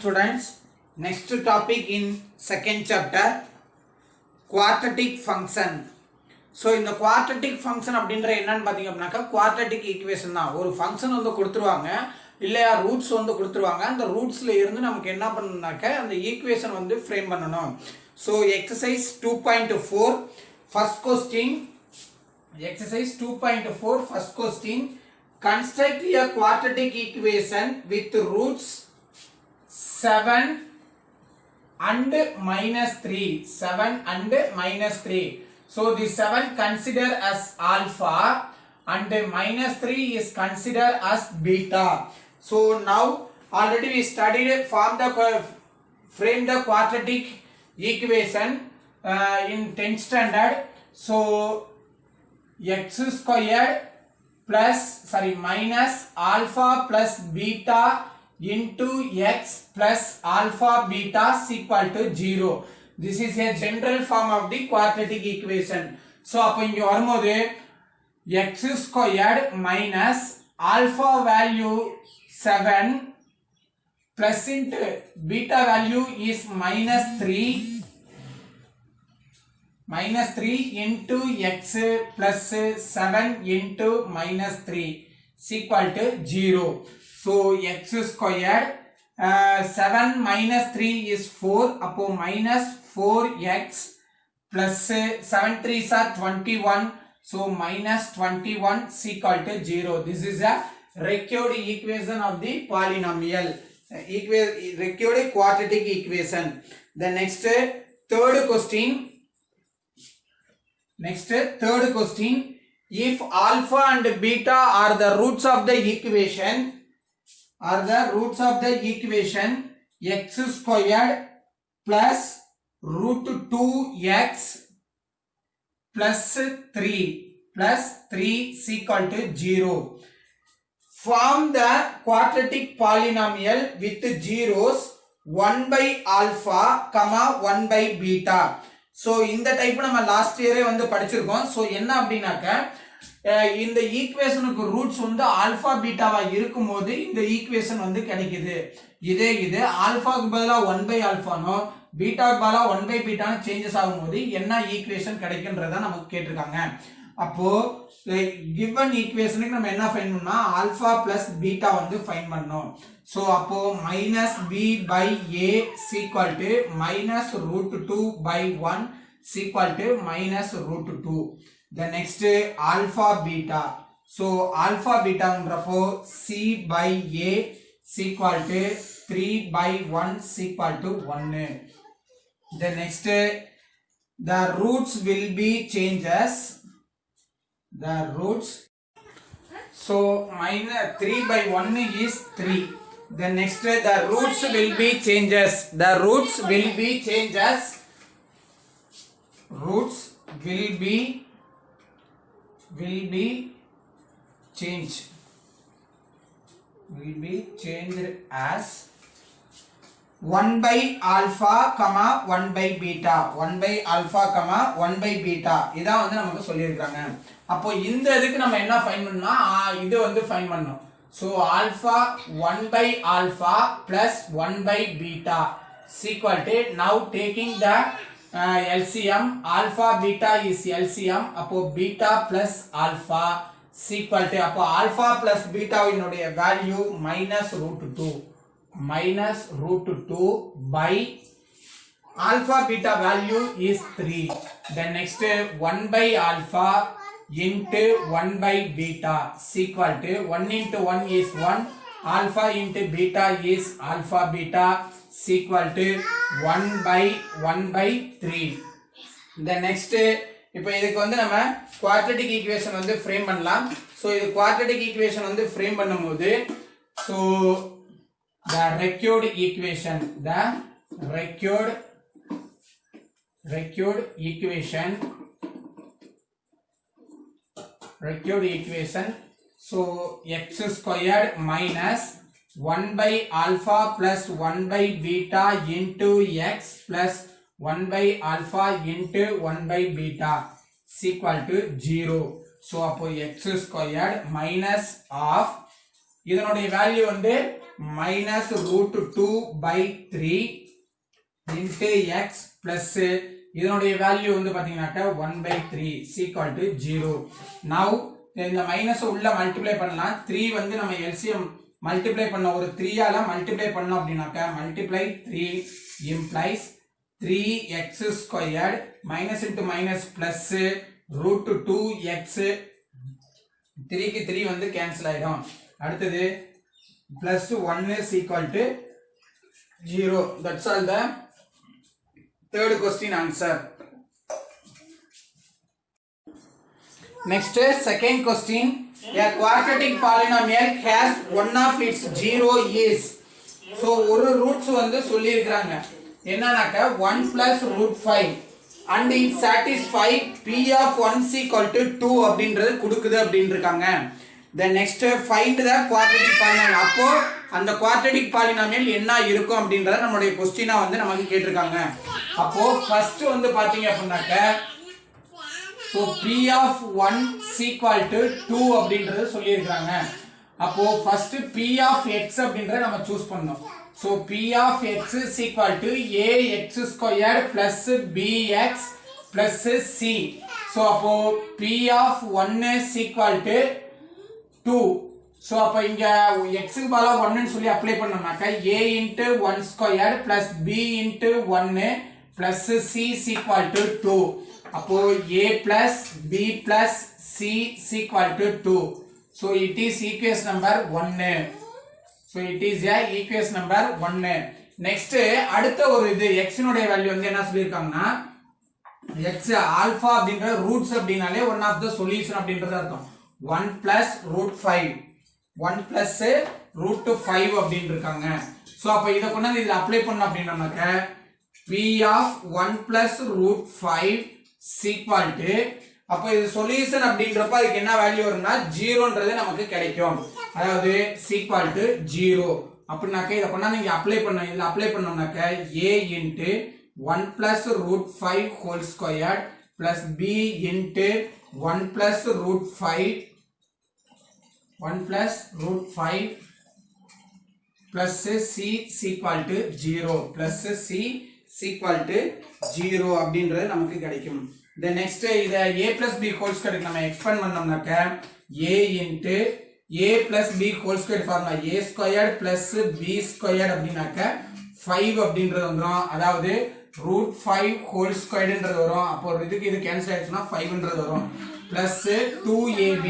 students. Next topic in second chapter, quadratic function. So இந்த quadratic function அப்படின்ற என்னன்னு பாத்தீங்க அப்படினாக்கா quadratic equation தான். ஒரு function வந்து கொடுத்துருவாங்க, இல்லையா ரூட்ஸ் வந்து கொடுத்துருவாங்க. அந்த ரூட்ஸ்ல இருந்து நமக்கு என்ன பண்ணணும்னாக்க அந்த ஈக்குவேஷன் வந்து ஃப்ரேம் பண்ணணும். So exercise 2.4 first question. Exercise 2.4 first question. Construct a quadratic equation with roots 7 and minus 3. 7 and minus 3. So the 7 consider as alpha and minus 3 is considered as beta. So now already we studied frame the quadratic equation in 10th standard. So x squared minus alpha plus beta into x plus alpha beta is equal to 0. This is a general form of the quadratic equation. So அப்ப இங்க வரும்போது x squared minus alpha value 7 plus into beta value is minus 3 into x plus 7 into minus 3 is equal to 0. So x squared 7 minus 3 is 4. Appo minus 4x plus 7 3s are 21. So minus 21 is equal to 0. This is a recurred equation of the polynomial. Recurred quadratic equation. The next third question. If alpha and beta are the roots of the equation, x squared plus root 2x plus 3 is equal to 0. Form the quadratic polynomial with zeros 1 by alpha, 1 by beta. So இந்த type நம்ம last இயரே வந்து படிச்சிருக்கோம். So என்ன அப்படினாக்க இந்த ஈக்குவேஷனுக்கு roots வந்து alpha பீட்டாவா இருக்கும்போது இந்த ஈக்குவேஷன் வந்து கிடைக்குது. இது ஆல்பாக்கு பதிலா 1 by ஆல்பானோ பீட்டாக்கு பதிலா 1 by பீட்டானோ சேஞ்சஸ் ஆகும்போது என்ன ஈக்குவேஷன் கிடைக்கும்ன்றத நமக்கு கேட்டிருக்காங்க. அப்போ given ஈக்குவேஷனுக்கு நம்ம என்ன ஃபைண்ட் பண்ணா ஆல்பா பிளஸ் பீட்டா வந்து ஃபைண்ட் பண்ணோம். சோ அப்போ minus b by a is equal to minus root 2 by 1 is equal to minus root 2. The next alpha beta. So alpha beta ன்றப்போ c by a is equal to 3 by 1 is equal to 1. The next the roots will be changes. The roots. So minus 3 by 1 is 3. The next the roots will be changes. The roots will be changes. Roots will be changed. Will be changed as 1 by alpha, 1 by beta. 1 by alpha, 1 by beta. இதான் வந்து நமக்கு சொல்லியிருக்காங்க. அப்போ இந்த இதுக்கு நம்ம என்ன find பண்ணா இது வந்து ஃபைண்ட் பண்ணோம். So alpha 1 by alpha plus 1 by beta is equal to, now taking the LCM, alpha beta is LCM, அப்போ beta plus alpha is equal to, அப்போ alpha plus beta இனுடைய value minus root 2 by alpha beta value is 3. The next 1 by alpha into 1 by beta is equal to 1 into 1 is 1, alpha into beta is alpha beta is equal to 1 by 3. The next இப்போ இதுக்கு வந்து நம்ம quadratic equation வந்து frame பண்ணலாம். So இது quadratic equation வந்து frame பண்ணும்போது so the recurred equation. So x squared minus 1 by alpha plus 1 by beta into x plus 1 by alpha into 1 by beta is equal to 0. So அப்போ x squared minus of இதனுடைய value வந்து minus root 2 by 3 into x plus இதனுடைய value வந்து பாத்தீங்கன்னாக்க 1 by 3 is equal to 0. Now இந்த minus உள்ள multiply பண்ணலாம். 3 வந்து நம்ம LCM மல்டிப்ளை பண்ண ஒரு 3 ஆல மல்டிப்ளை பண்ணோம் அப்படின்னாக்க multiply 3 implies 3x squared minus into minus plus root 2x 3 க்கு 3 வந்து கேன்சல் ஆயிடும். அடுத்தது plus 1 is equal to 0. That's all the third question answer. Next, second question. A quadratic polynomial has one of its zero is. So ஒரு roots வந்து சொல்லி இருக்காங்க. என்னன்னாக்க 1 plus root 5 and it satisfy p of 1 is equal to 2 அப்படின்றது கொடுக்குது அப்படின்னு இருக்காங்க. Then next find the quadratic polynomial. அப்போ அந்த quadratic polynomial என்ன இருக்கும் அப்படின்றத நம்மளுடைய क्वेश्चनா வந்து நமக்கு கேட்டிருக்காங்க. அப்போ first வந்து பாத்தீங்க அப்படின்னாக்க so p of 1 is equal to 2 அப்படின்றது சொல்லி இருக்காங்க. அப்போ first p of x அப்படின்றத நம்ம சூஸ் பண்ணோம். So p of x is equal to ax squared plus bx plus c. So அப்போ p of 1 is equal to 2. So அப்ப இங்க x க்கு பதிலா 1 ன்னு சொல்லி apply பண்ணோம்னாக்க a into 1 squared plus b into 1 plus c is equal to 2. அப்போ a plus b plus c is equal to 2. So it is equation number 1. So it is a equation number 1. Next அடுத்த ஒரு இது x னுடைய value வந்து என்ன சொல்லிருக்காங்கன்னா x alpha அப்படிங்கற roots அப்படினாலே one of the solution அப்படின்றது அர்த்தம். 1 plus root 5 1 plus root 5 அப்படினு இருக்காங்க. சோ அப்ப இத கொண்டு இதுல அப்ளை பண்ணோம் அப்படினாக்க p of 1 plus root 5 is equal to அப்ப இது சொல்யூஷன் அப்படின்றப்ப அதுக்கு என்ன வேல்யூ வரும்னா 0ன்றது நமக்கு கிடைக்கும். அதாவது is equal to 0 அப்படினாக்க இத கொண்டு நீங்க அப்ளை பண்ண இதுல apply பண்ணோம்னாக்க a into 1 plus root 5 whole squared plus b into 1 plus root 5 1 plus root 5 plus c is equal to 0 plus c is equal to 0 அப்படின்றது நமக்கு கிடைக்கும். Then next இத a plus b whole square நம்ம expand பண்ணோம்னாக்க a into a plus b whole square formula a squared plus b squared அப்படினாக்க 5 அப்படின்றது வந்துரும். அதாவது root 5 whole squaredன்றது வரும். அப்போ இதுக்கு இது கேன்சல் ஆயிடுச்சுனா 5ன்றது வரும். plus 2ab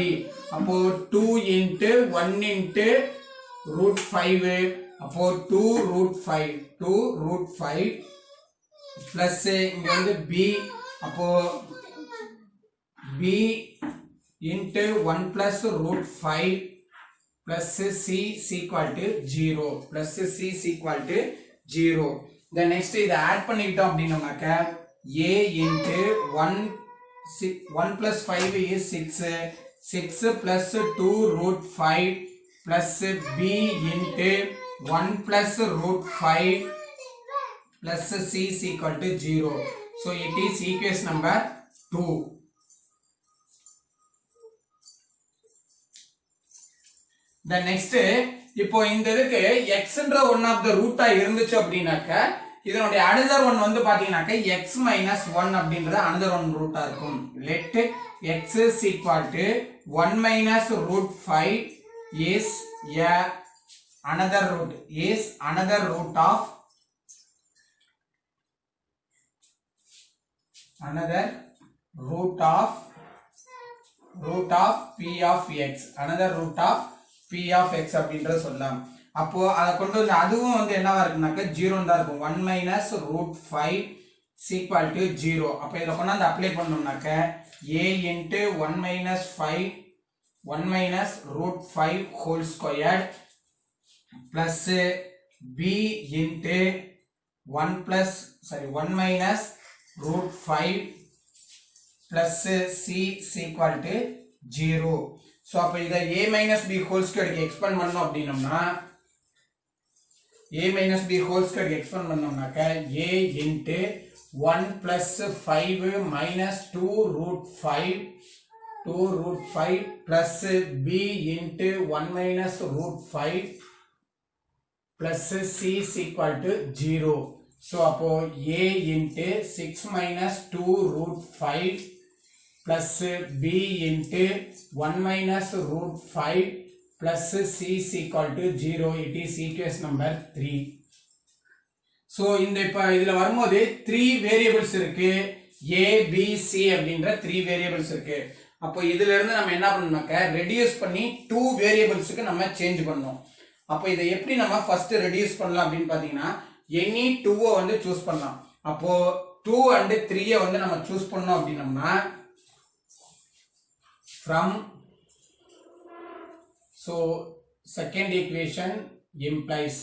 அப்போ 2 into 1 into root 5 அப்போ 2 root 5 plus இங்க வந்து b அப்போ b into 1 plus root 5 plus c is equal to 0 plus c is equal to 0. Then next இத ஆட் பண்ணிட்டோம் அப்படினோம்னாக்க a into 1 plus 5 is 6 plus 2 root 5 plus b into 1 plus root 5 plus c is equal to 0. So it is equation number 2. The next இப்போ இந்த இதுக்கு xன்ற one of the root இருந்துச்சு அப்படினாக்க இதனுடைய another one வந்து பாத்தீங்கன்னாக்க x minus 1 அப்படின்றது another one root இருக்கும். Let x is equal to 1 minus root 5 is another root of p of x, another root of p of x அப்படின்றது சொல்லலாம். அப்போ அத கொண்டு வந்து அதுவும் வந்து என்னவா இருக்குனாக்க 0 தான் இருக்கும். 1 minus root 5 is equal to 0. அப்ப இத கொண்டு வந்து apply பண்ணோம்னாக்க a into 1 minus root 5 whole squared plus b into 1 minus root 5 plus c is equal to 0. So அப்ப இத a minus b whole squared க்கு எக்ஸ்பேண்ட் பண்ணோம் அப்படினோம்னா a minus b whole squared க்கு expand பண்ணோம்னாக்க a into 1 plus 5 minus 2 root 5 plus b into 1 minus root 5 plus c is equal to 0. So அப்போ a into 6 minus 2 root 5 plus b into 1 minus root 5 plus c is equal to 0. It is equation number 3. So இந்த இப்ப இதுல வரும்போது 3 variables இருக்கு. a b c அப்படின்ற 3 variables இருக்கு. அப்போ இதுல இருந்து நம்ம என்ன பண்ணணும்னாக்க ரெடியூஸ் பண்ணி 2 variablesக்கு நம்ம சேஞ்ச் பண்ணனும். அப்போ இதை எப்படி நம்ம ஃபர்ஸ்ட் ரெடியூஸ் பண்ணலாம் அப்படினு பாத்தீங்கன்னா any 2 வந்து சூஸ் பண்ணலாம். அப்போ 2 and 3 வந்து நம்ம சூஸ் பண்ணோம் அப்படினோம்னா from so second equation implies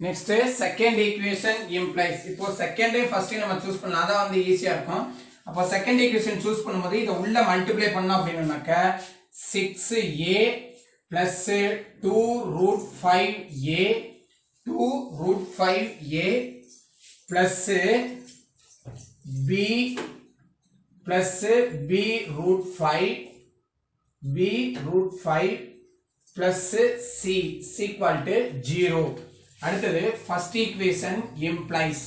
next second equation implies இப்போ second first நம்ம சூஸ் பண்ணலாம் அத வந்து ஈஸியா இருக்கும். அப்போ second equation சூஸ் பண்ணும்போது இத உள்ள மல்டிப்ளை பண்ணோம் அப்படினாக்க 6a plus 2 root 5a 2 root 5a plus b plus b root 5 b root 5 plus c is equal to 0. அடுத்தது first equation implies.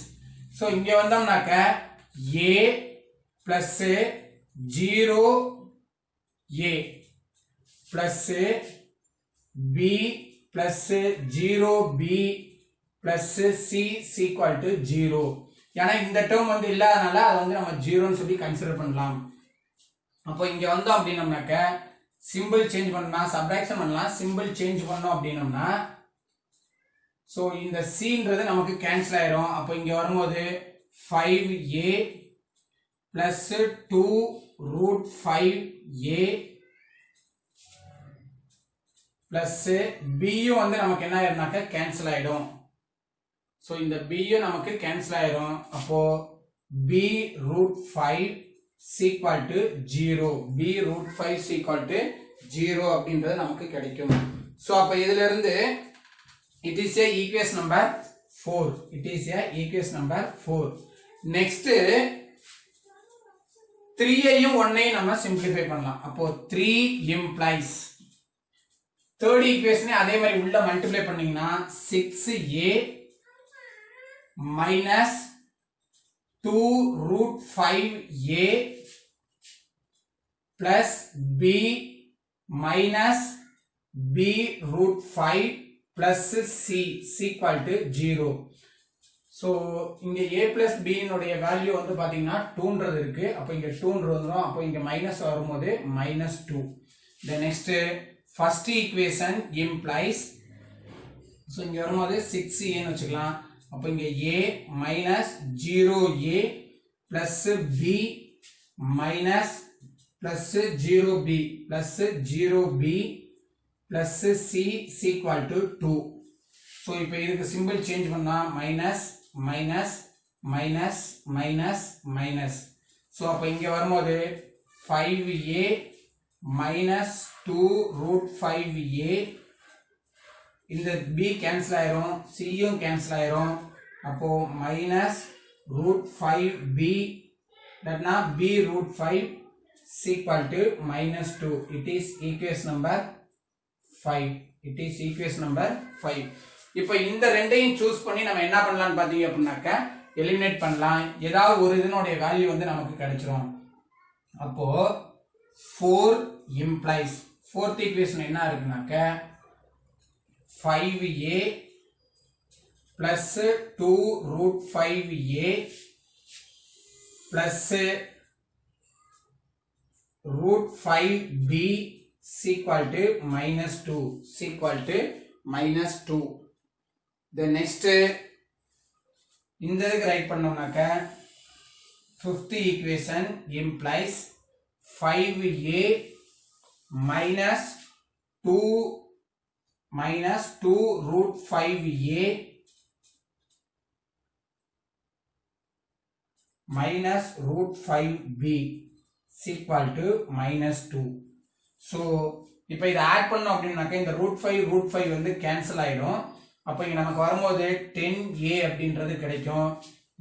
so இங்க வந்தோம்னாக்க a plus 0a plus b plus 0b plus c is equal to 0. ஏன்னா இந்த term வந்து இல்லாதனால அதை வந்து நம்ம 0 ன்னு சொல்லி கன்சிடர் பண்ணலாம். அப்போ இங்க வந்தோம் அப்படினோம்னாக்க சிம்பிள் சேஞ்ச் பண்ணலாம், சப்ட்ராக்ஷன் பண்ணலாம். சிம்பிள் சேஞ்ச் பண்ணோம் அப்படினோம்னா சோ இந்த cன்றது நமக்கு கேன்சல் ஆயிரும். அப்போ இங்க வரும்போது 5a plus 2 root 5a plus b வந்து நமக்கு என்ன ஆயிரும்னாக்க கேன்சல் ஆயிடும். சோ இந்த b நமக்கு கேன்சல் ஆயிரும். அப்போ b root 5 is equal to 0. b root 5 is equal to 0 அப்படின்றது நமக்கு கிடைக்கும். சோ அப்ப இதில இருந்து it is a equation number 4. it is a equation number 4. next 3 ஐயும் 1 ஐயும் நம்ம சிம்பிளிஃபை பண்ணலாம். அப்போ 3 implies third equation அதே மாதிரி உள்ள மல்டிப்ளை பண்ணீங்கன்னா 6a minus 2 root 5a plus b minus b root 5 plus c is equal to 0. so இங்க a plus b னுடைய வேல்யூ வந்து பாத்தீங்கன்னா 2 ன்றது இருக்கு. அப்ப இங்க 2 ன்றது வந்துரும். அப்ப இங்க மைனஸ் வரும்போது -2. the next first equation implies so இங்க வரும்போது 6a ன்னு வச்சுக்கலாம். அப்ப இங்க a minus 0a plus b minus plus 0b plus 0b plus c is equal to 2. so இப்போ இதுக்கு சிம்பிள் சேஞ்ச் பண்ணா minus minus minus minus minus. so அப்ப இங்க வரும்போது 5a minus 2 root 5a இந்த b கேன்சல் ஆயிரும், c யும் cancel ஆயிரும். அப்போ minus root 5b தட்னா b root 5 is equal to -2. it is equation number 5. it is equation number 5. இப்போ இந்த ரெண்டையும் சூஸ் பண்ணி நம்ம என்ன பண்ணலாம்னு பாத்தீங்க அப்படினாக்க எலிமினேட் பண்ணலாம். ஏதாவது ஒரு இதனுடைய வேல்யூ வந்து நமக்கு கிடைச்சிரும். அப்போ 4 implies fourth equation என்ன இருக்குனாக்க 5a plus 2 root 5a plus root 5b is equal to -2 is equal to -2. the next இந்த இதுக்கு right பண்ணோம்னாக்க fifth equation implies 5a minus 2 root 5a minus root 5b is equal to -2. so இப்போ இத add பண்ணோம் அப்படினாக்க இந்த root 5 வந்து cancel ஆயிடும். அப்ப இங்க நமக்கு வரும்போது 10a அப்படின்றது கிடைக்கும்.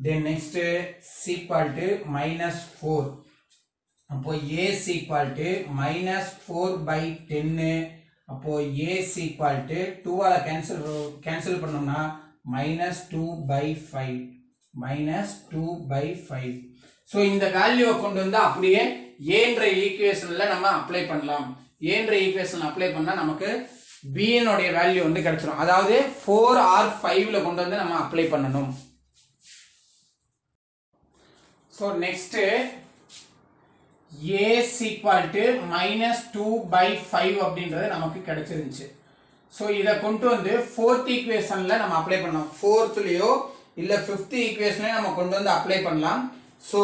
then next is equal to -4. அப்போ a is equal to -4 by 10 அப்போ a is equal to 2 ஆல கேன்சல் பண்ணோம்னா minus 2 by 5 minus 2 by 5. So இந்த வேல்யூவை கொண்டு வந்து அப்படியே ஏன்ற ஈக்குவேஷன்ல நம்ம அப்ளை பண்ணலாம். ஏன்ற ஈக்குவேஷன் அப்ளை பண்ணா நமக்கு b னுடைய வேல்யூ வந்து கிடைச்சிரும். அதாவது 4 or 5ல கொண்டு வந்து நம்ம அப்ளை பண்ணணும். So next a is equal to minus 2 by 5 அப்படின்றது நமக்கு கிடைச்சிருந்துச்சு. ஸோ இதை கொண்டு வந்து 4th ஈக்குவேஷன்ல நம்ம அப்ளை பண்ணலாம். 4thலயோ இல்ல 5th ஈக்குவேஷன்லயோ நம்ம கொண்டு வந்து அப்ளை பண்ணலாம். ஸோ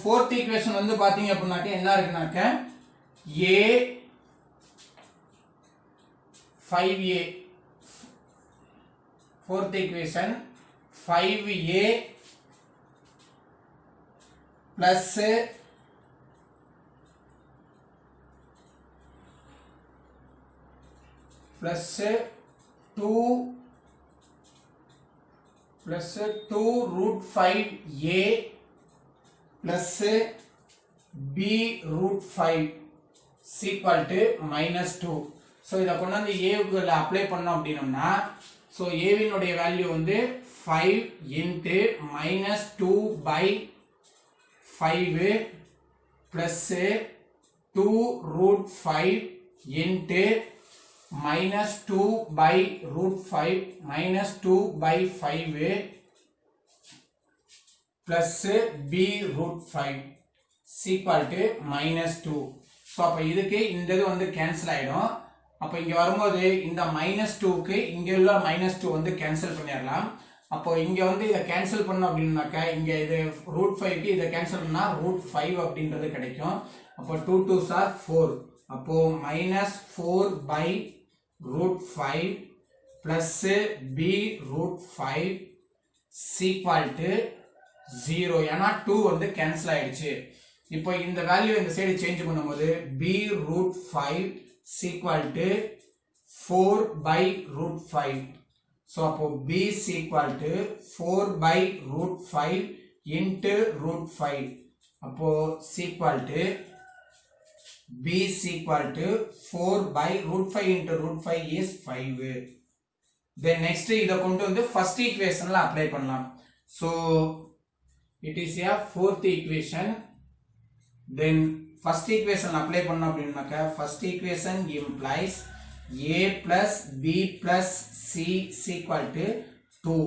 4th ஈக்குவேஷன் வந்து பாத்தீங்க அப்படின்னாக்க என்ன இருக்குனாக்க a 5a 4th equation 5a plus 2 root 5a plus b root 5 is equal to minus 2. So இதை கொண்டு வந்து a க்கு அப்ளை பண்ணோம் அப்படினோம்னா so a வினுடைய வேல்யூ வந்து 5 into minus 2 by 5 plus 2 root 5 into minus 2 by root 5 minus 2 by 5 plus b root 5 is equal to minus 2. So அப்ப இதுக்கு இந்த இது வந்து கேன்சல் ஆயிடும். அப்ப இங்க வரும்போது இந்த minus 2க்கு இங்க உள்ள minus 2 வந்து கேன்சல் பண்ணிடலாம். அப்போ இங்க வந்து இதை கேன்சல் பண்ணோம் அப்படின்னாக்க இங்க இது root 5க்கு இதை கேன்சல் பண்ணா root 5 அப்படின்றது கிடைக்கும். அப்போ 2 2s are 4. அப்போ minus 4 by root 5 plus b root 5 is equal to 0. ஏன்னா 2 வந்து கேன்சல் ஆயிடுச்சு. இப்போ இந்த வேல்யூ இந்த சைடு சேஞ்ச் பண்ணும்போது b root 5 is equal to 4 by root 5. So அப்போ b is equal to 4 by root 5 into root 5. அப்போ is equal to b is equal to 4 by root 5 into root 5 is 5. Then next இதை கொண்டு வந்து first equationல apply பண்ணலாம். So it is a fourth equation. Then first equation apply பண்ணோம் அப்படின்னாக்க first equation implies a plus b plus c is equal to 2.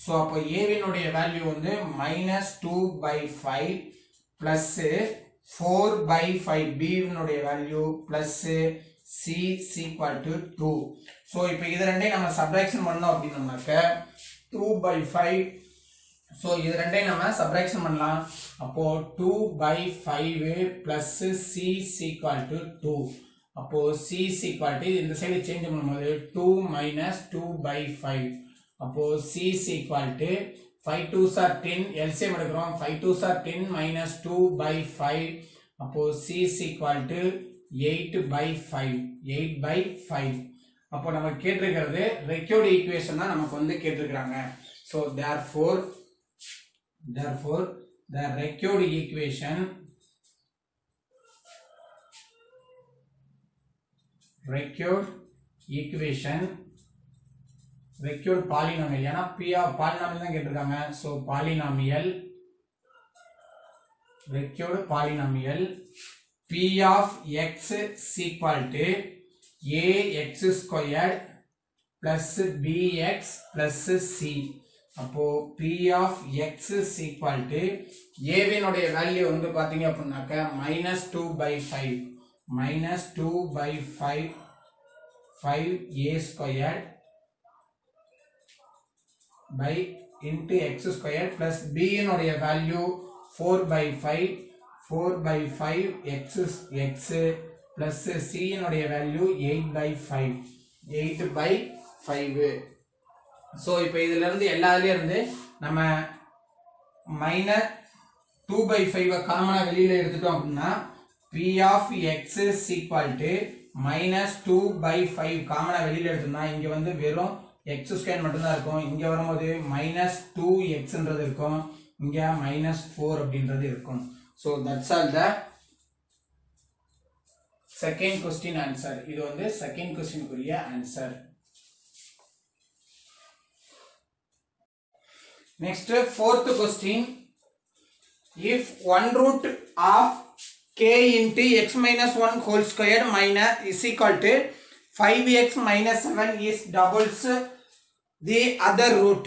So அப்போ a வினுடைய value வந்து minus 2 by 5 plus 4 by 5 b வினுடைய value plus c is equal to 2. So இப்போ இது ரெண்டையும் நம்ம சப்ட்ராக்ஷன் பண்ணோம் அப்படின்னாக்க 2 by 5. So இது ரெண்டையும் நம்ம சப்ட்ராக்ஷன் பண்ணலாம். அப்போ 2 by 5 plus c is equal to 2. அப்போ c is equal to இந்த சைடு சேஞ்ச் பண்ணும்போது 2 minus 2 by 5. அப்போ c is equal to 5 2s are 10 LCM எடுக்கிறோம் 5 2s are 10 minus 2 by 5. அப்போ c is equal to 8 by 5 8 by 5. அப்போ நம்ம கேட்டிருக்கிறது required equation தான் நமக்கு வந்து கேட்டிருக்காங்க. So therefore the required equation required polynomial ஏனா p of polynomial தான் கேட்டிருக்காங்க. So polynomial required polynomial p of x is equal to ax squared plus bx plus c. அப்போ p of x is equal to a வினுடைய value வந்து பாத்தீங்க அப்படின்னாக்க minus 2 by 5 minus 2 by 5 5a squared by into x squared plus b இனுடைய value 4 by 5 4 by 5 x plus c இனுடைய value 8 by 5 8 by 5. So இப்போ இதில இருந்து எல்லாத்துலயும் இருந்து நம்ம minus 2 by 5 காமனா வெளியில எடுத்துட்டோம் அப்படினா p of x is equal to minus 2 by 5 காமனா வெளியில எடுத்தோம்னா இங்க வந்து வெறும் x ஸ்கொயர் மட்டும் தான் இருக்கும். இங்க வரும்போது minus 2x ன்றது இருக்கும். இங்க minus 4 அப்படின்றது இருக்கும். So that's all the second question answer. இது வந்து second question குரிய answer. Next, fourth question. If 1 root of k into x minus 1 whole square minus is equal to 5x minus 7 is doubles the other root,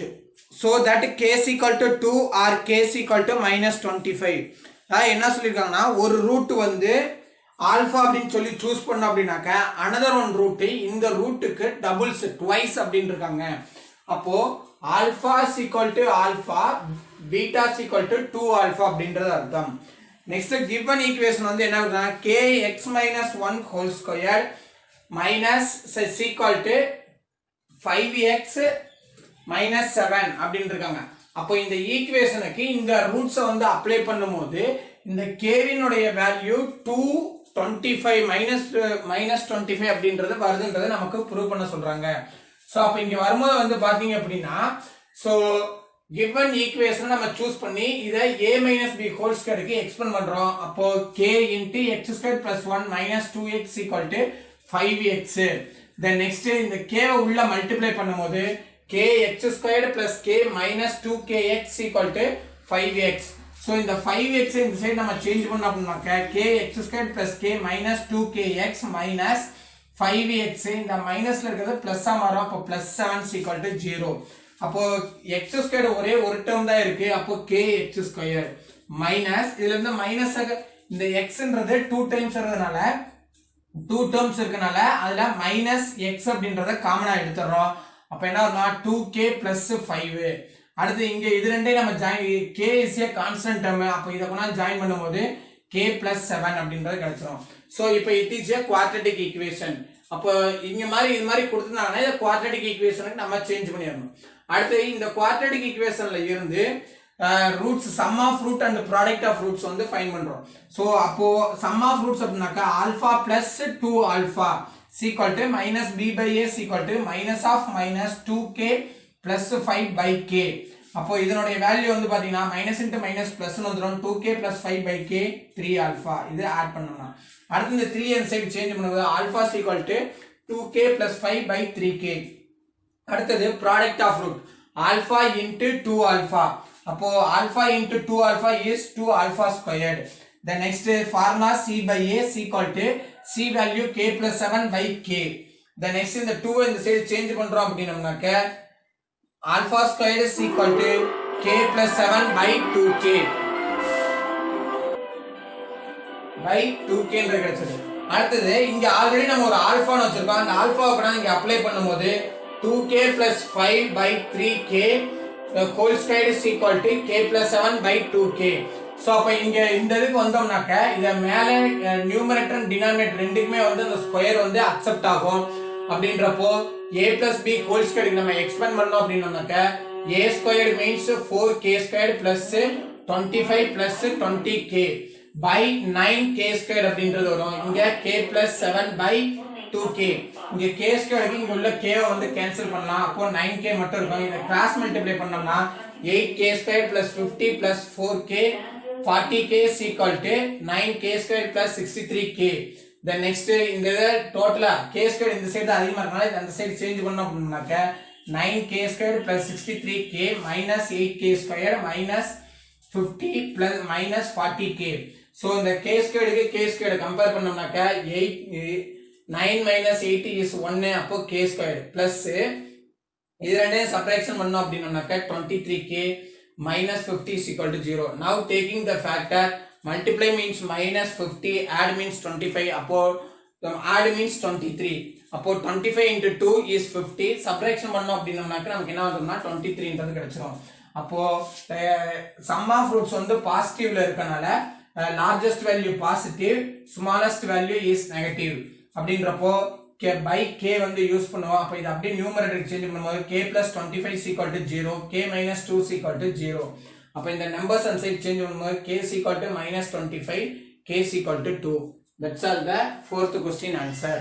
so that k is equal to 2 or k is equal to minus 25. என்ன சொல்லிருக்காங்கன்னா ஒரு root வந்து alpha அப்படின்னு சொல்லி choose பண்ணோம் அப்படின்னாக்க another one root இந்த ரூட்டுக்கு doubles twice அப்படின்னு இருக்காங்க. அப்போ alpha is equal to alpha, beta is equal to 2 alpha அப்படின்றது அர்த்தம். நெக்ஸ்ட் given ஈக்குவேஷன் வந்து என்ன வருதுன்னா kx minus 1 whole square minus is equal to 5x minus 7 அப்படின்னு இருக்காங்க. அப்போ இந்த ஈக்குவேஷனுக்கு இந்த ரூட்ஸை வந்து அப்ளை பண்ணும்போது இந்த கேவினுடைய வேல்யூ 225 மைனஸ் 25 அப்படின்றது வருதுன்றது நமக்கு ப்ரூவ் பண்ண சொல்றாங்க. ஸோ அப்போ இங்க வரும்போது வந்து பாத்தீங்க அப்படின்னா ஸோ given ஈக்குவேஷன் நம்ம சூஸ் பண்ணி இதை a minus b ஹோல் ஸ்கொயருக்கு எக்ஸ்பெண்ட் பண்றோம். அப்போ k into x square plus 1 minus 2x equal to 5x. then next இந்த k உள்ள மல்டிப்ளை பண்ணும்போது k x squared plus k minus 2kx equal to 5x. so இந்த 5x இந்த side நம்ம change பண்ணோம் அப்படினாக்க k x squared plus k minus 2kx minus 5x இந்த மைனஸ்ல இருக்கிறது பிளஸ்ஸா மாறும். அப்போ plus 7 equal to 0. அப்போ x squared ஒரே ஒரு டேர்ம் தான் இருக்கு. அப்போ k x squared மைனஸ் இதுல இருந்து மைனஸ் இந்த xன்றது 2 டைம்ஸ் இருக்கிறதுனால 2 டேர்ம்ஸ் இருக்கனால அதுல மைனஸ் x அப்படின்றத காமனா எடுத்துறோம். அப்ப என்ன வரும்னா 2k plus 5. அடுத்து இங்க இது ரெண்டையும் நம்ம join k is a constant term. அப்ப இத கொண்டா ஜாயின் பண்ணும்போது k plus 7 அப்படின்றது கிடைச்சிரும். சோ இப்போ it is a quadratic equation. அப்ப இங்க மாதிரி இது மாதிரி கொடுத்திருந்தாங்கன்னா இந்த quadratic equationக்கு நம்ம சேஞ்ச் பண்ணிரணும். அடுத்து இந்த quadratic equationல இருந்து roots sum of root and product of roots வந்து ஃபைண்ட் பண்றோம். சோ அப்போ sum of roots அப்படினாக்கா alpha plus 2 alpha is equal to minus b by a is equal to minus of minus 2k plus 5 by k. அப்போ இதனுடைய value வந்து பாத்தீங்கன்னா minus into minus plus வந்துரும் 2k plus 5 by k 3 alpha. இது add பண்ணனும்னா அடுத்து இந்த 3 இந்த சைடு சேஞ்ச் பண்ணும்போது alpha is equal to 2k plus 5 by 3k. அடுத்து product of root alpha into 2 alpha. அப்போ alpha into 2 alpha is 2 alpha squared. The next formula c by a is equal to c value k plus 7 by k. The next இந்த 2 இந்த side change பண்றோம் அப்படினோம்னாக்க alpha squared is equal to k plus 7 by 2k by 2k ன்ற கிடைச்சது. அடுத்து இங்க already நம்ம ஒரு ஆல்பான்னு வச்சிருக்கோம். அந்த ஆல்பாவை கூட இங்க அப்ளை பண்ணும்போது 2k plus 5 by 3k whole squared is equal to k plus 7 by 2k. So அப்ப இங்க இந்த இதுக்கு வந்தோம்னாக்க இத மேல நியூமரேட்டர் அண்ட் டினாமினேட்டர் ரெண்டுக்குமே வந்து அந்த ஸ்கொயர் வந்து அக்செப்ட் ஆகும். அப்படின்றப்போ a plus b whole squared நம்ம எக்ஸ்பேண்ட் பண்ணோம் அப்படினோம்னாக்க a squared means 4k squared plus 25 plus 20k by 9k squared அப்படின்றது வரும். இங்க k plus 7 by 2k. இங்க k squared இங்க உள்ள k வந்து கேன்சல் பண்ணலாம். அப்போ 9k மட்டும் இருக்கும். இத கிராஸ் மல்டிப்ளை பண்ணோம்னா 8k squared plus 50 plus 4k 40k is equal to 9k squared plus 63k. then next இந்த டோட்டலா k squared இந்த சைடு அதிகமா இருக்கனால இந்த சைடு சேஞ்ச் பண்ணோம் அப்படினாக்க 9k squared plus 63k minus 8k squared minus 50 plus minus 40k. so இந்த k squared க்கு k squared compare பண்ணோம்னாக்க 9 minus 80 is 1. அப்போ k squared plus இது ரெண்டையும் சப்ட்ராக்ஷன் பண்ணோம் அப்படினோம்னாக்க 23k minus 50 is equal to 0. now taking the factor multiply means minus 50, add means 25. அப்போ add means 23. அப்போ 25 into 2 is 50. subtraction பண்ணோம் அப்படினோம்னாக்க நமக்கு என்ன வரும்னா 23 ன்றது கிடைச்சிரும். அப்போ sum of roots வந்து பாசிட்டிவ்ல இருக்கனால largest value positive, smallest value is negative. அப்படின்றப்போ k by k வந்து யூஸ் பண்ணுவோம். அப்ப இது அப்படியே நியூமரேட்டர் சேஞ்ச் பண்ணும்போது k plus 25 is equal to 0, k minus 2 is equal to 0. அப்ப இந்த நம்பர்ஸ் அந்த சைடு சேஞ்ச் பண்ணும்போது k is equal to minus 25, k is equal to 2. That's all the fourth question answer.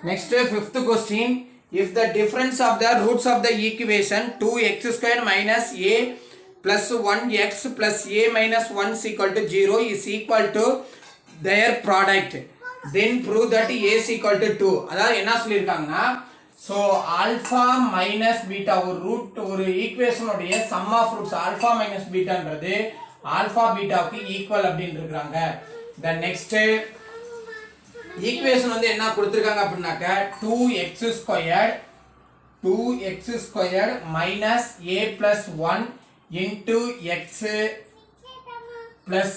Next fifth question. If the difference of the roots of the equation 2x square minus a plus 1x plus a minus 1 is equal to 0 is equal to their product. Then prove that a is equal to 2. அதாவது என்ன சொல்லியிருக்காங்கன்னா so alpha minus beta ஒரு root ஒரு ஈக்குவேஷனுடைய sum of roots alpha minus betaன்றது alpha betaவுக்கு equal அப்படின்னு இருக்காங்க. the next ஈக்குவேஷன் வந்து என்ன கொடுத்திருக்காங்க அப்படினாக்க 2x squared minus a plus 1 into x plus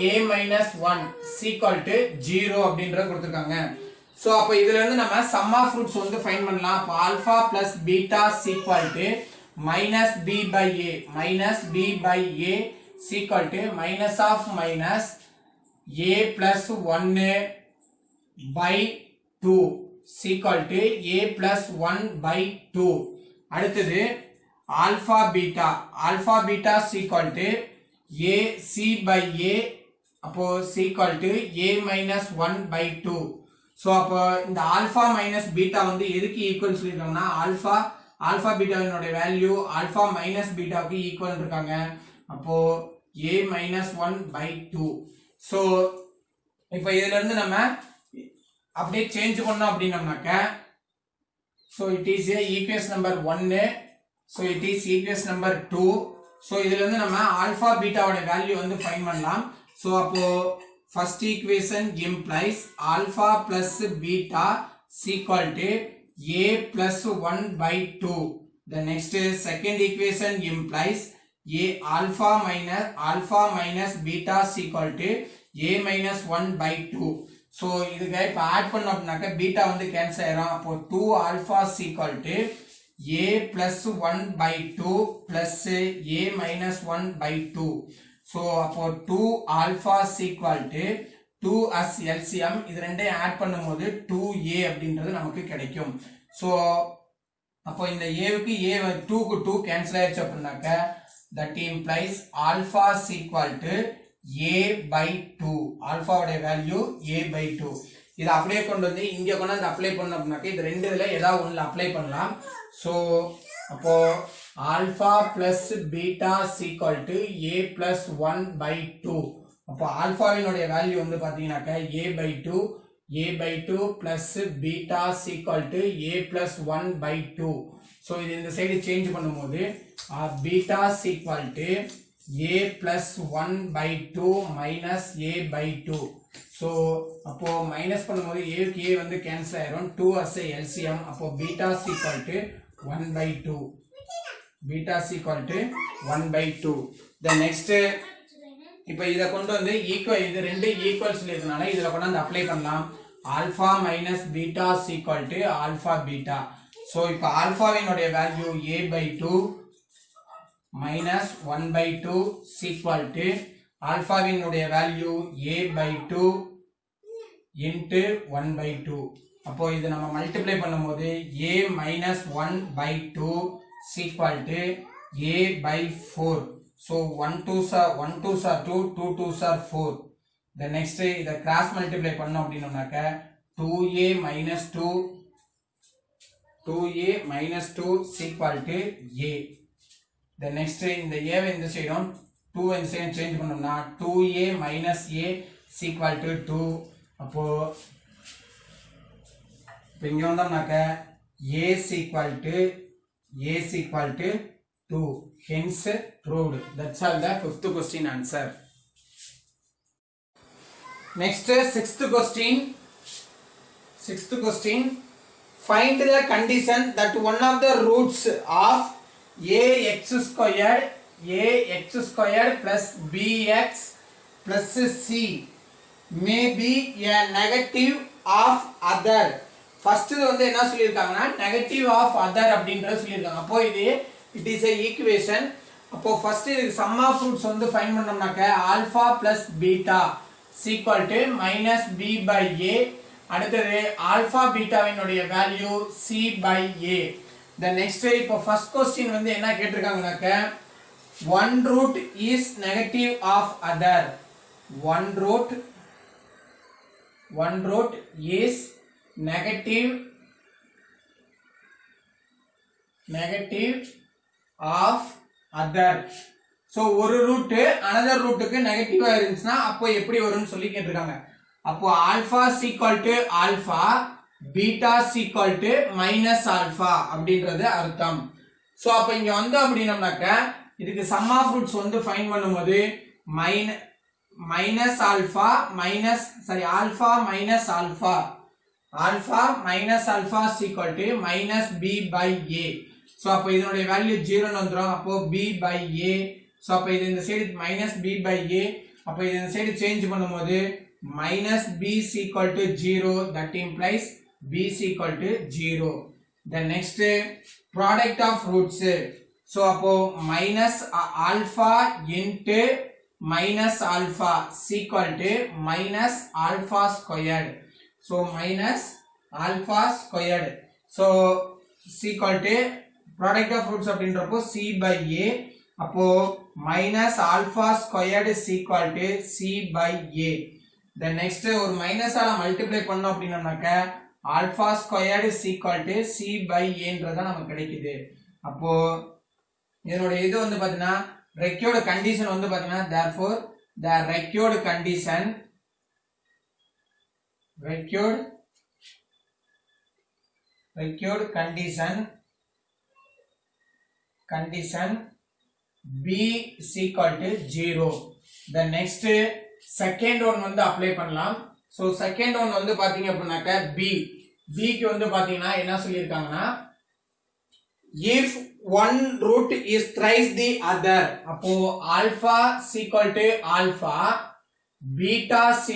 a minus 1 is equal to 0 அப்படின்றத கொடுத்திருக்காங்க. சோ அப்ப இதுல இருந்து நம்ம sum of roots வந்து ஃபைண்ட் பண்ணலாம். அப்ப alpha plus beta is equal to minus b by a is equal to minus of minus a plus 1 by 2 is equal to a plus 1 by 2. அடுத்தது alpha beta is equal to a c by a அப்போ is equal to a minus 1 by 2. so அப்போ இந்த alpha minus beta வந்து எதுக்கு equal சொல்லிருக்காங்கன்னா alpha beta வினுடைய value alpha minus beta க்கு equal இருக்காங்க. அப்போ a minus 1 by 2. so இப்போ இதுல இருந்து நம்ம அப்படியே சேஞ்ச் பண்ணோம் அப்படினோம்னாக்க so it is a equation number 1 so it is equation number 2. so இதுல இருந்து நம்ம alpha beta ஓட வேல்யூ வந்து ஃபைண்ட் பண்ணலாம். so அப்போ first equation implies alpha plus beta is equal to a plus 1 by 2. the next second equation implies alpha minus beta is equal to a minus 1 by 2. so இதுக்கு இப்ப add பண்ணோம் அப்படினாக்க beta வந்து cancel ஆயிரும். அப்போ 2 alpha is equal to a plus 1 by 2 plus a minus 1 by 2. so அப்போ 2 alpha is equal to 2 as LCM இது ரெண்டையும் ஆட் பண்ணும்போது 2a அப்படின்றது நமக்கு கிடைக்கும். so அப்போ இந்த a க்கு a 2 க்கு 2 கேன்சல் ஆயிடுச்சு அப்படினாக்க that implies alpha is equal to a by 2. alpha ஓட வேல்யூ a by 2. இத அப்படியே கொண்டு வந்து இங்க கொண்டு வந்து அப்ளை பண்ணோம்னாக்க இது ரெண்டு இதுல ஏதாவது ஒண்ணுல அப்ளை பண்ணலாம். சோ அப்போ alpha plus beta is equal to a plus 1 by 2. அப்போ ஆல்பாவினுடைய வேல்யூ வந்து பாத்தீங்கன்னாக்க a by 2 plus beta is equal to a plus 1 by 2. So இது இந்த சைடு சேஞ்ச் பண்ணும்போது beta is equal to a plus 1 by 2 minus a by 2. so அப்போ minus பண்ணும்போது a க்கு a வந்து கேன்சல் ஆயிரும். 2 as a LCM அப்போ beta is equal to 1 by 2. beta is equal to 1 by 2. the next இப்போ இத கொண்டு வந்து ஈக்குவல் இது ரெண்டு ஈக்குவல்ஸ் இருக்கனால இதல கொண்டு வந்து அப்ளை பண்ணலாம். alpha minus beta is equal to alpha beta. so இப்போ ஆல்பாவினுடைய value a by 2 minus 1 by 2 is equal to ஆல்பாவினுடைய value a by 2 into 1 by 2. அப்போ இது நம்ம மல்டிப்ளை பண்ணும்போது a minus 1 by 2 is equal to a by 4. so 1 2s are 2, 2 2s are 4. the next இத cross multiply பண்ணோம் அப்படினோம்னாக்க 2a minus 2 is equal to a. the next இந்த a வை இந்த சைடும் 2 இந்த சைடும் சேஞ்ச் பண்ணோம்னா 2a minus a is equal to 2. அப்போ இப்போ இங்க வந்தோம்னாக்க a is equal to 2. hence proved. that's all the fifth question answer. next sixth question find the condition that one of the roots of ax squared plus bx plus c may be a negative of other. first இது வந்து என்ன சொல்லிருக்காங்கன்னா negative of other அப்படிங்கறது சொல்லிருக்காங்க. அப்போ இது it is a equation. அப்போ first இது sum of roots வந்து find பண்ணோம்னாக்க alpha plus beta is equal to minus b by a. அடுத்தது alpha beta வினுடைய value c by a. the next இப்போ first question வந்து என்ன கேட்டிருக்காங்கனாக்க one root is negative of other. one root is negative of other. So ஒரு root another ரூட்டுக்கு நெகட்டிவா இருந்துச்சுனா அப்போ எப்படி வரும்னு சொல்லி கேட்டிருக்காங்க அப்போ alpha is equal to alpha beta is equal to minus alpha அப்படின்றது அர்த்தம் சோ அப்ப இங்க வந்து அப்படினம்னாக்க இதுக்கு சம் ஆஃப் ரூட்ஸ் வந்து ஃபைண்ட் பண்ணும்போது minus alpha alpha minus alpha alpha minus alpha is equal to minus b by a so அப்ப இதனுடைய வேல்யூ 0 ன்னு வந்துரும் அப்போ b by a சோ அப்ப இது இந்த side minus b by a அப்ப இது இந்த சைடு சேஞ்ச் பண்ணும்போது minus b is equal to 0 that implies b is equal to 0 the next product of roots so appo minus alpha into minus alpha is equal to minus alpha squared so minus alpha squared so is equal to product of roots அப்படின்றப்போ c by a அப்போ minus alpha squared is equal to c by a the next ஒரு minus ஆல multiply பண்ணோம் அப்படினாக்க alpha squared is equal to c by a ன்றத நமக்கு கிடைக்குது அப்போ இதனோட இது வந்து பாத்தீங்கன்னா required condition வந்து பாத்தீங்கன்னா therefore the required condition b is equal to 0 the next second one வந்து அப்ளை பண்ணலாம் சோ செகண்ட் ஒன் வந்து பாத்தீங்க அப்படினாக்க b க்கு வந்து பாத்தீங்கன்னா என்ன சொல்லிருக்காங்கன்னா if one root is thrice the other அப்போ alpha is equal to alpha beta is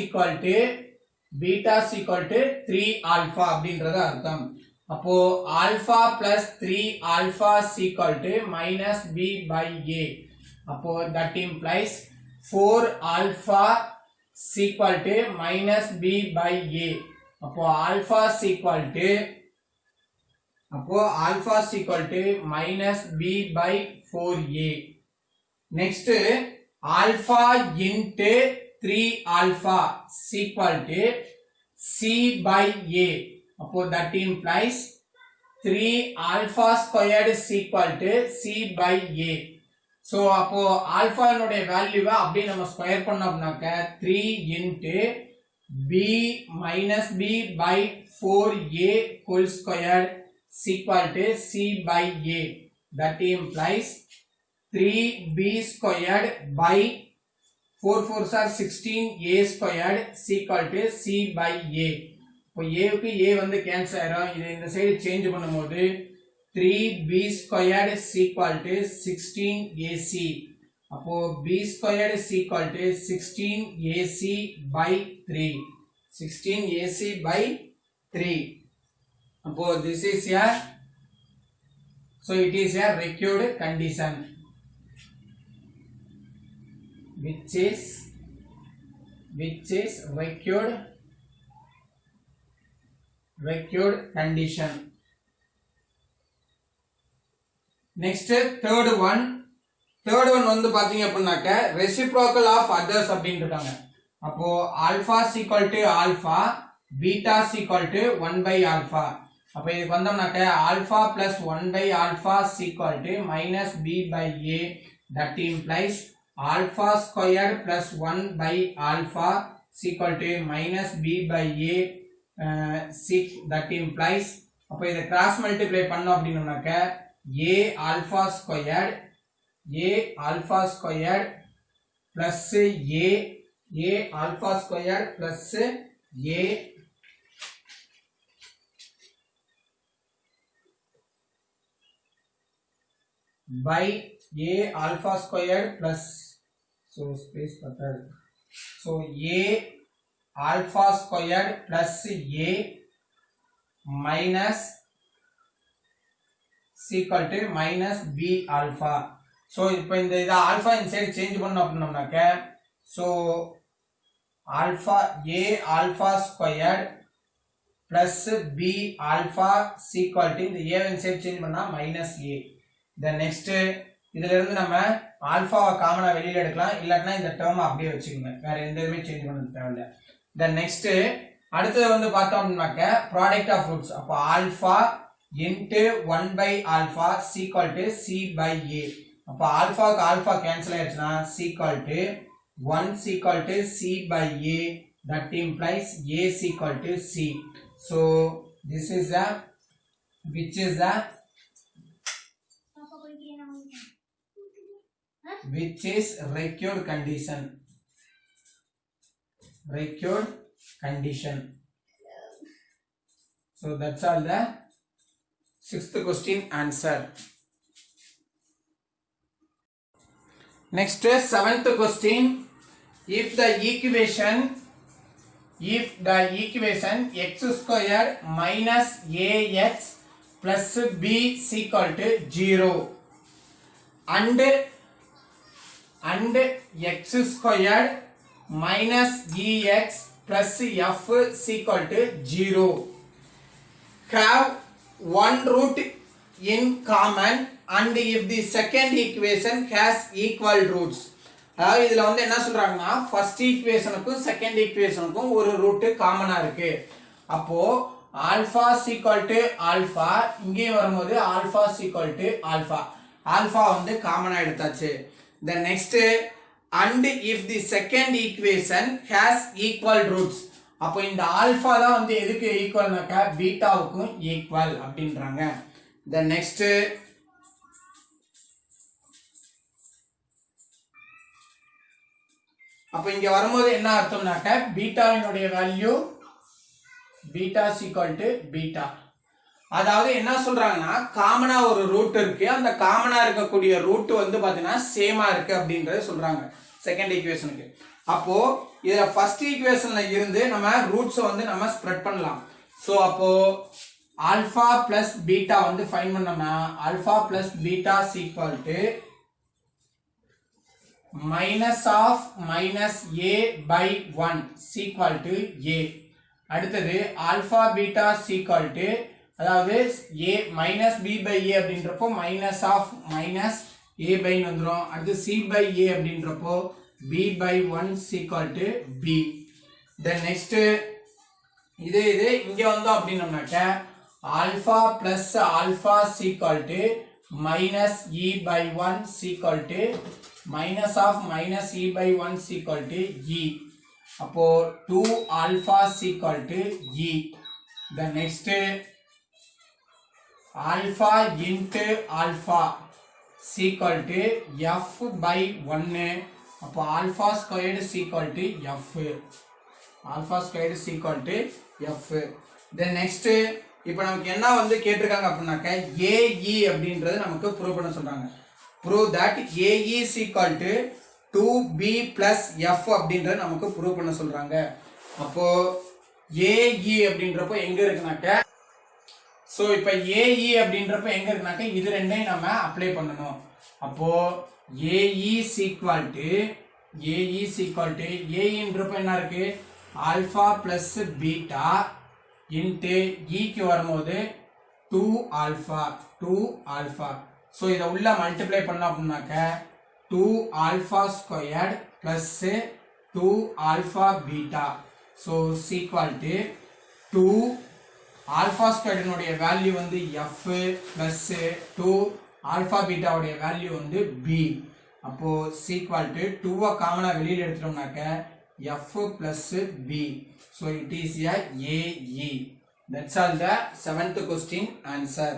equal to 3 alpha அப்படின்றது அர்த்தம் அப்போ alpha plus 3 alpha is equal to minus b by a அப்போ that implies 4 alpha is equal to minus b by a அப்போ alpha is equal to minus b by 4a next alpha into 3 alpha is equal to c by a அப்போ that implies 3 alpha squared is equal to c by a so அப்போ alpha னுடைய வேல்யூவை அப்படியே நம்ம square பண்ணோம்னாக்க 3 into b minus b by 4a whole squared is equal to c by a that implies 3b squared by 4 4s are 16 a squared is equal to c by a இப்போ a க்கு a வந்து cancel ஆயிடும் இதை இந்த side change பண்ணும்போது 3b squared is equal to 16ac அப்போ b squared is equal to 16ac by 3 16ac by 3 அப்போ this is a so it is a required condition which is required condition next third one வந்து பாத்தீங்க அப்படினாக்க reciprocal of others அப்படினு இருக்காங்க அப்போ alpha is equal to alpha beta is equal to 1 by alpha அப்ப இதுக்கு வந்தோம்னாக்க alpha plus 1 by alpha is equal to minus b by a that implies alpha squared plus 1 by alpha is equal to minus b by a 6 that implies அப்ப இத cross multiply பண்ணோம் அப்படினோம்னாக்க a alpha squared plus a alpha squared plus a by a alpha squared plus so space butter so a alpha squared plus a minus is equal to minus b alpha so இப்போ இந்த இத alpha inside change பண்ணோம் அப்படினோம்னாக்க so alpha a alpha squared plus b alpha is equal to இந்த a inside change பண்ணா minus a the next இதுல இருந்து நம்ம ஆல்பாவை காமனா வெளியில எடுக்கலாம் இல்லனா இந்த டேர்ம் அப்படியே வச்சுக்கங்க வேற எந்த இதுமே சேஞ்ச் பண்ண தேவையில்லை the next அடுத்து வந்து பார்த்தோம்னாக்க product of roots அப்ப alpha into 1 by alpha is equal to c by a அப்ப ஆல்பாக்கு ஆல்பா கேன்சல் ஆயிடுச்சுன்னா c equal to 1 is equal to c by a, that implies a is equal to c. So this is the which is the which is required condition. Required condition. So that's all the sixth question answer. Next seventh question. If the equation x squared minus ax plus b is equal to 0 and x squared minus ex plus f is equal to 0 have one root in common and if the second equation has equal roots. அதாவது இதுல வந்து என்ன சொல்றாங்கன்னா first ஈக்குவேஷனுக்கும் second ஈக்குவேஷனுக்கும் ஒரு root காமனா இருக்கு. அப்போ alpha equal to alpha, இங்கே வரும்போது alpha equal to alpha, alpha வந்து காமனா எடுத்தாச்சு. Then next and if the second equation has equal roots. அப்போ இந்த ஆல்பா தான் வந்து எதுக்கு ஈக்குவல்னாக்கா பீட்டாவுக்கும் ஈக்குவல் அப்படின்றாங்க. Then next அப்ப இங்க வரும்போது என்ன அர்த்தம்னாக்க பீட்டாவினுடைய value beta equal to beta. அதாவது என்ன சொல்றாங்கன்னா காமனா ஒரு ரூட் இருக்கு, அந்த காமனா இருக்கக்கூடிய ரூட் வந்து பாத்தீங்கன்னா சேமா இருக்கு அப்படின்றத சொல்றாங்க செகண்ட் ஈக்குவேஷனுக்கு. அப்போ இதுல ஃபர்ஸ்ட் ஈக்குவேஷன்ல இருந்து நம்ம ரூட்ஸ் வந்து நம்ம ஸ்ப்ரெட் பண்ணலாம். சோ அப்போ ஆல்பா பிளஸ் பீட்டா வந்து ஃபைண்ட் பண்ணோம்னா alpha plus beta equal to minus of minus a by 1 equal to a. அடுத்தது alpha beta equal to அதாவது a minus b by a அப்படின்றப்போ minus of minus a by வந்துரும். அடுத்து c by a அப்படின்றப்போ b by 1 equal to b. Then next இது இங்க வந்தோம் அப்படின்னோம்னாக்க alpha plus alpha equal to minus e by 1 equal to minus of minus e by 1 equal to e. அப்போ 2 alpha equal to e. The next alpha into alpha equal to f by 1. அப்போ alpha squared equal to f. Alpha squared equal to f. Then next இப்போ நமக்கு என்ன வந்து கேட்டிருக்காங்க அப்படின்னாக்க AE அப்படின்றது நமக்கு ப்ரூவ் பண்ண சொல்றாங்க. Prove that AE is equal to 2B plus F அப்படின்றத நமக்கு ப்ரூவ் பண்ண சொல்றாங்க. அப்போ AE அப்படின்றப்போ எங்க இருக்குனாக்க சோ இப்போ AE அப்படின்றப்போ எங்க இருக்குனாக்க இது ரெண்டையும் நம்ம அப்ளை பண்ணனும். அப்போ AE is equal to AEன்றப்போ என்ன இருக்கு ஆல்பா பிளஸ் பீட்டா இன்டு ஈக்கு வரும்போது 2 ஆல்பா. So இத உள்ள மல்டிப்ளை பண்ண அப்படினாக்க 2 alpha squared plus 2 alpha beta. So equal to 2 alpha squared னுடைய value வந்து f plus 2 alpha beta உடைய வேல்யூ வந்து b. அப்போ equal to 2 காமனா வெளியில எடுத்துட்டோம்னாக்க f plus b. So it is a AE. That's all the 7th question answer.